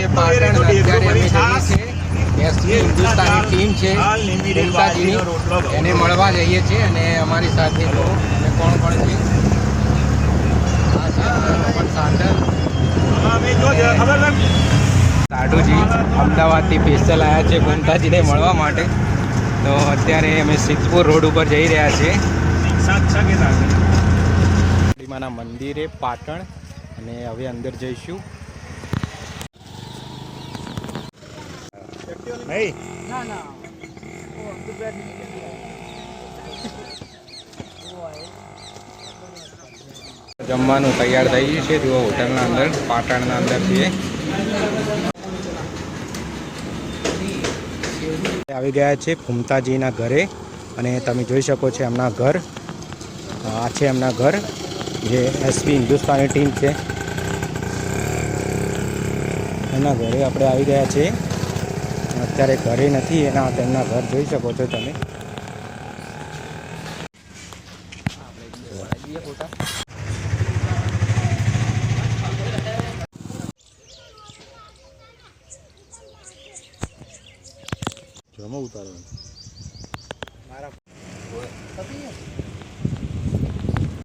છે પાટણ. અત્યારે અમે જઈએ છીએ એસવી હિન્દુસ્તાની ટીમ છે ભૂમતાજીની, એને મળવા જઈએ છીએ. અને અમારી સાથે તો અને કોણ કોણ છે? આ છે રોહન સાંડલ, સાડુજી અમદાવાદથી સ્પેશિયલ આવ્યા છે ભૂમતાજીને મળવા માટે. તો અત્યારે અમે સિદ્ધપુર રોડ ઉપર જઈ રહ્યા છીએ માના મંદિરે પાટણ, અને હવે અંદર જઈશું. જમવાનું તૈયાર થઈ ગયું છે. જુઓ હોટલના અંદર, પાટણના અંદર છીએ. આવી ગયા છે ભૂમતાજીના ઘરે, અને તમે જોઈ શકો છો એમના ઘર. આ છે એમના ઘર, જે એસવી હિન્દુસ્તાની ટીમ છે એમના ઘરે આપણે આવી ગયા છીએ. અત્યારે ઘરે નથી, એના તેમના ઘર જોઈ શકો છો તમે. જમો ઉતારવાનું મારા